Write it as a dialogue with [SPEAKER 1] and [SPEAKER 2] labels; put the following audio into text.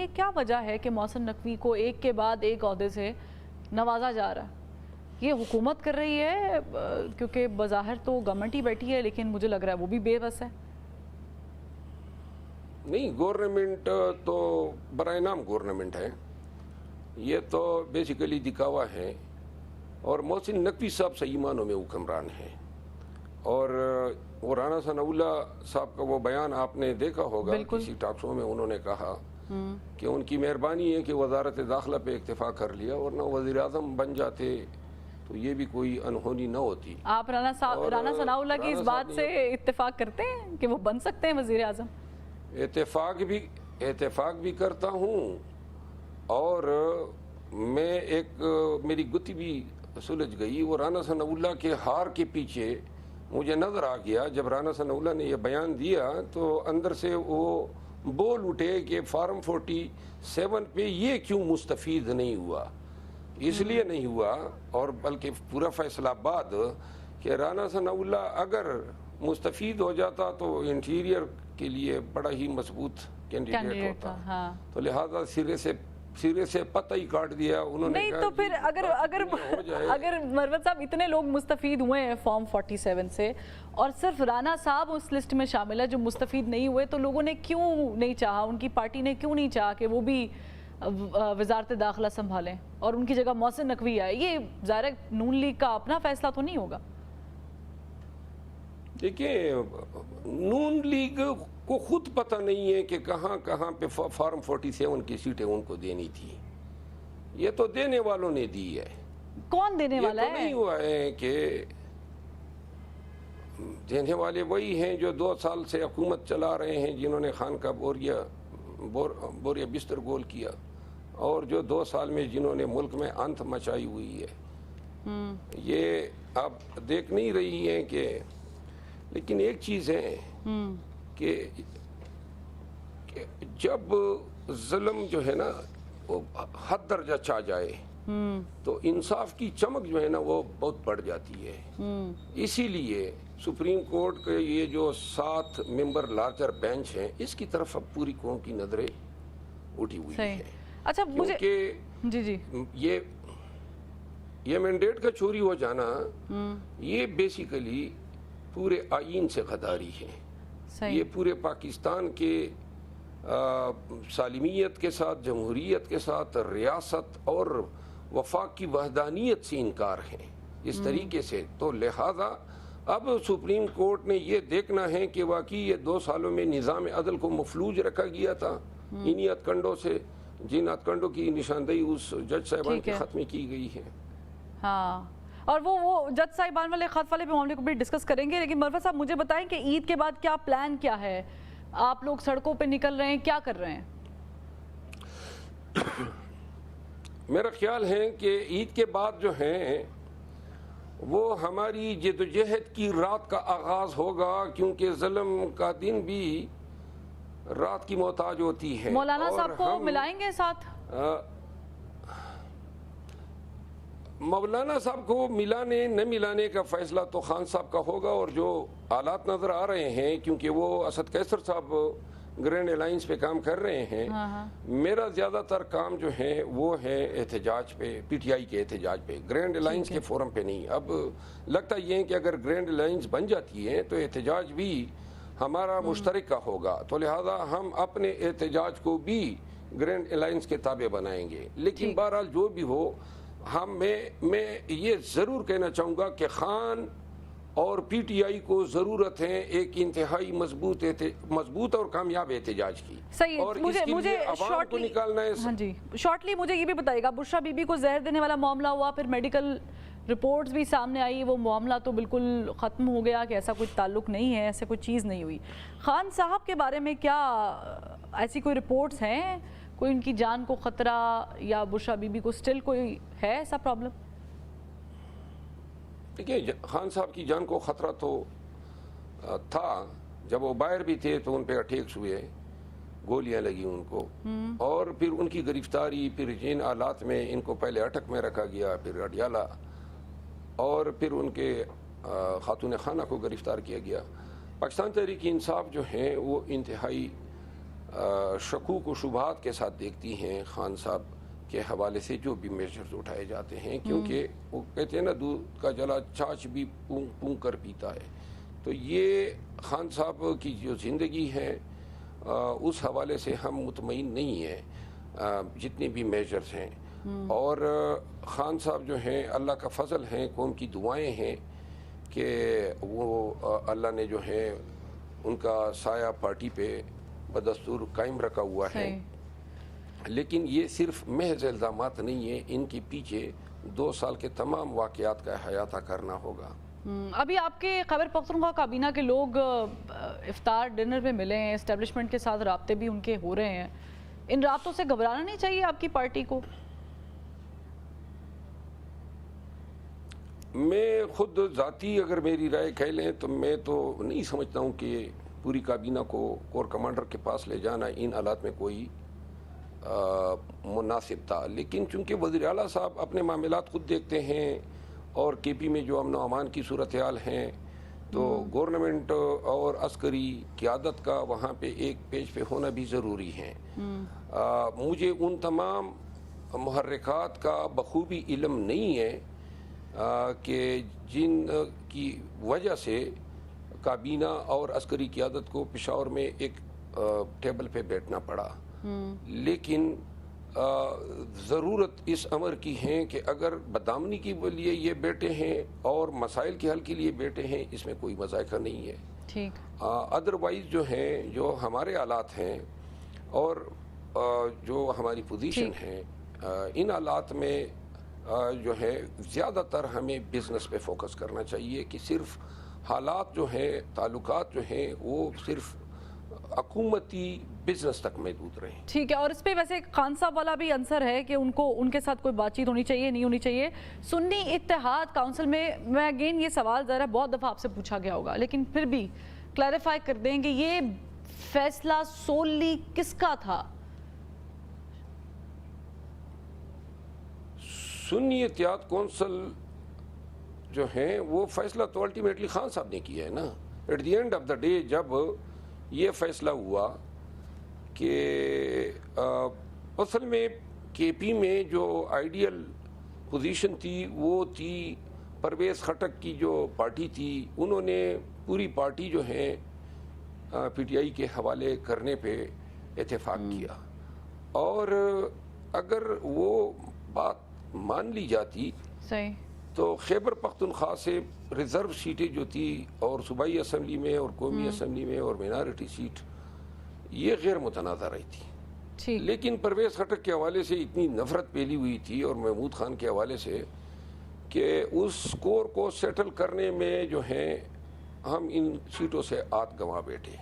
[SPEAKER 1] ये क्या वजह है कि मोहसिन नकवी को एक के बाद एक ओहदे से नवाजा जा रहा है? ये हुकूमत कर रही है क्योंकि बज़ाहिर तो गवर्नमेंट ही बैठी है, लेकिन मुझे लग रहा है वो भी बेबस है।
[SPEAKER 2] नहीं, गवर्नमेंट तो बराए नाम गवर्नमेंट है, ये तो बेसिकली दिखावा है। और मोहसिन नकवी साहब सही मानों में हुक्मरान है। और वो राना सनाउल्लाह साहब का वो बयान आपने देखा होगा, किसी टॉक शो में उन्होंने कहा कि उनकी मेहरबानी है कि वजारत दाखिला पे इत्तेफाक कर लिया, वरना वज़ीर आज़म बन जाते तो ये भी कोई अनहोनी न होती।
[SPEAKER 1] आप राना सनाउल्लाह की इस बात से इत्तेफाक करते हैं कि वो बन सकते हैं वज़ीर आज़म?
[SPEAKER 2] इत्तेफाक भी करता हूँ, और मैं एक मेरी गुत्थी भी सुलझ गई। वो राना सनाउल्लाह के हार के पीछे मुझे नज़र आ गया, जब राना सनाउल्लाह ने यह बयान दिया तो अंदर से वो बोल उठे कि फार्म 47 पे ये क्यों मुस्तफ़ीद नहीं हुआ। इसलिए नहीं हुआ, और बल्कि पूरा फैसलाबाद कि राना सनाउल्लाह अगर मुस्तफ़ीद हो जाता तो इंटीरियर के लिए बड़ा ही मजबूत कैंडिडेट होता।
[SPEAKER 1] हाँ।
[SPEAKER 2] तो लिहाजा सिरे से पता ही काट दिया उन्होंने।
[SPEAKER 1] नहीं तो फिर अगर मरवत साहब इतने लोग मुस्तफ़ीद हुए हैं फॉर्म 47 से और सिर्फ राना साहब उस लिस्ट में शामिल है जो मुस्तफ़ीद नहीं हुए, तो लोगों ने क्यों नहीं चाहा, उनकी पार्टी ने क्यों नहीं चाहा कि वो भी वजारत दाखिला संभालें और उनकी जगह मोहसिन नकवी आए? ये ज़ाहिर नून लीग का अपना फैसला तो नहीं होगा।
[SPEAKER 2] देखिए, नून लीग को खुद पता नहीं है कि कहाँ कहाँ पे फार्म 47 की सीटें उनको देनी थी। ये तो देने वालों ने दी है।
[SPEAKER 1] कौन देने वाला है?
[SPEAKER 2] ये तो नहीं हुआ है कि देने वाले वही हैं जो 2 साल से हुकूमत चला रहे हैं, जिन्होंने खान का बोरिया बिस्तर गोल किया, और जो 2 साल में जिन्होंने मुल्क में अंत मचाई हुई है। ये आप देख नहीं रही हैं कि, लेकिन एक चीज़ है कि जब जुल्म जो है ना वो हद दर्जा चा जाए तो इंसाफ की चमक जो है ना वो बहुत बढ़ जाती है। इसीलिए सुप्रीम कोर्ट के ये जो 7 मेंबर लार्जर बेंच हैं, इसकी तरफ अब पूरी कौम की नजरें उठी हुई है।
[SPEAKER 1] अच्छा, मुझे जी
[SPEAKER 2] ये मैंडेट का चोरी हो जाना ये बेसिकली पूरे आईन से गद्दारी है। ये पूरे पाकिस्तान के सालिमियत के साथ, जमहूरियत के साथ, रियासत और वफाक की वहदानियत से इनकार है इस तरीके से। तो लिहाजा अब सुप्रीम कोर्ट ने ये देखना है कि वाकई ये 2 सालों में निज़ाम अदल को मफलूज रखा गया था इन्हीं हथकंडों से, जिन हथकंडों की निशानदेही उस जज साहिबान के खत में की गई है।
[SPEAKER 1] हाँ, और वो जज साहिबान वाले खत वाले मामले को भी डिस्कस करेंगे, लेकिन मरवत साहब मुझे बताएं कि ईद के बाद क्या प्लान क्या है? आप लोग सड़कों पे निकल रहे हैं, क्या कर रहे हैं?
[SPEAKER 2] मेरा ख्याल है कि ईद के बाद जो है वो हमारी जद्दोजहद की रात का आगाज होगा, क्योंकि ज़ुल्म का दिन भी रात की मोहताज होती है।
[SPEAKER 1] मौलाना साहब को मिलाएंगे साथ?
[SPEAKER 2] मौलाना साहब को मिलाने न मिलाने का फैसला तो खान साहब का होगा, और जो हालात नज़र आ रहे हैं, क्योंकि वो असद कैसर साहब ग्रैंड अलायंस पे काम कर रहे हैं। मेरा ज़्यादातर काम जो है वो है एहतजाज पे, पीटीआई के एहतजाज पे, ग्रैंड अलायंस के फोरम पे नहीं। अब लगता ये है कि अगर ग्रैंड अलायंस बन जाती है तो एहतजाज भी हमारा मुश्तरक का होगा, तो लिहाजा हम अपने एहतजाज को भी ग्रैंड अलायंस के ताबे बनाएंगे। लेकिन बहरहाल जो भी हो, मैं ये ज़रूर कहना चाहूँगा कि खान और पीटीआई को ज़रूरत है एक इंतहाई मजबूत और कामयाब एहतजाज की।
[SPEAKER 1] सही है।
[SPEAKER 2] और
[SPEAKER 1] मुझे
[SPEAKER 2] अवाम को निकालना है।
[SPEAKER 1] हाँ जी, शॉर्टली मुझे ये भी बताइएगा, बुशरा बीबी को जहर देने वाला मामला हुआ, फिर मेडिकल रिपोर्ट्स भी सामने आई, वो मामला तो बिल्कुल ख़त्म हो गया कि ऐसा कोई ताल्लुक नहीं है, ऐसे कोई चीज़ नहीं हुई। खान साहब के बारे में क्या ऐसी कोई रिपोर्ट्स हैं, कोई उनकी जान को ख़तरा, या बुशरा बीबी को स्टिल कोई है ऐसा प्रॉब्लम?
[SPEAKER 2] देखिए, खान साहब की जान को ख़तरा तो था, जब वो बाहर भी थे तो उन पर अटैक्स हुए, गोलियां लगी उनको, और फिर उनकी गिरफ्तारी, फिर जिन हालात में इनको पहले अटक में रखा गया, फिर अडियाला, और फिर उनके खातून खाना को गिरफ्तार किया गया। पाकिस्तान तहरीक इंसाफ जो है वो इंतहाई शकूक व शुबहात के साथ देखती हैं खान साहब के हवाले से जो भी मेजर्स उठाए जाते हैं, क्योंकि वो कहते हैं ना दूध का जला छाछ भी पूंग पूंग कर पीता है। तो ये खान साहब की जो ज़िंदगी है उस हवाले से हम मुतमईन नहीं हैं जितने भी मेजर्स हैं। और खान साहब जो हैं अल्लाह का फ़ज़ल हैं, कौम की दुआएं हैं कि वो अल्लाह ने जो है उनका साया पार्टी पे बदस्तूर कायम रखा हुआ है। लेकिन ये सिर्फ महज इल्ज़ामात नहीं है, इनके पीछे 2 साल के तमाम वाक़यात का अहाता करना होगा।
[SPEAKER 1] अभी आपके खैबर पख्तूनख्वा काबीना के लोग इफ्तार डिनर में मिले हैं, एस्टेब्लिशमेंट के साथ राब्ते भी उनके हो रहे हैं। इन राब्तों से घबराना नहीं चाहिए आपकी पार्टी को?
[SPEAKER 2] मैं खुद ज़ाती अगर मेरी राय कह लें तो मैं तो नहीं समझता हूँ कि पूरी काबीना को कोर कमांडर के पास ले जाना इन हालात में कोई मुनासिब था। लेकिन चूँकि वज़ीर आला साहब अपने मामलात खुद देखते हैं और केपी में जो अमन अमान की सूरत हाल हैं, तो गवर्नमेंट और अस्करी क़यादत का वहाँ पे एक पेज पे होना भी ज़रूरी है। मुझे उन तमाम मुहर्रिकात का बखूबी इल्म नहीं है कि जिन की वजह से काबीना और अस्करी क़यादत को पेशावर में एक टेबल पे बैठना पड़ा। लेकिन ज़रूरत इस अमर की है कि अगर बदामनी के लिए ये बैठे हैं और मसाइल के हल के लिए बैठे हैं, इसमें कोई मज़ाक़ा नहीं है।
[SPEAKER 1] ठीक।
[SPEAKER 2] अदरवाइज़ जो हैं, जो हमारे हालात हैं और जो हमारी पोजीशन है, इन हालात में जो है ज़्यादातर हमें बिज़नेस पे फोकस करना चाहिए कि सिर्फ हालात जो हैं, ताल्लुकात जो हैं, वो सिर्फ हुकूमती बिजनेस तक महदूद रहे।
[SPEAKER 1] ठीक है। और इस पे वैसे खान साहब वाला भी आंसर है कि उनको उनके साथ कोई बातचीत होनी चाहिए, नहीं होनी चाहिए। सुन्नी इत्तेहाद काउंसिल में मैं अगेन ये सवाल ज़रा बहुत दफ़ा आपसे पूछा गया होगा, लेकिन फिर भी क्लैरिफाई कर देंगे, ये फैसला सोली किसका था?
[SPEAKER 2] सुन्नी इत्तेहाद काउंसिल जो है वो फैसला तो अल्टीमेटली खान साहब ने किया है ना। At the end of the day जब ये फैसला हुआ कि असल में केपी में जो आइडियल पोजीशन थी वो थी परवेज़ खटक की जो पार्टी थी, उन्होंने पूरी पार्टी जो है पीटीआई के हवाले करने पे इत्तेफाक किया। और अगर वो बात मान ली जाती
[SPEAKER 1] सही
[SPEAKER 2] तो खैबर पख्तूनख्वा से रिज़र्व सीटें जो थी और सूबाई असम्बली में और कौमी असम्बली में और मिनारिटी सीट, ये गैर मुतनाज़ा रही थी। लेकिन परवेज़ खटक के हवाले से इतनी नफ़रत फैली हुई थी और महमूद खान के हवाले से कि उस स्कोर को सेटल करने में जो है हम इन सीटों से आत गंवा बैठे।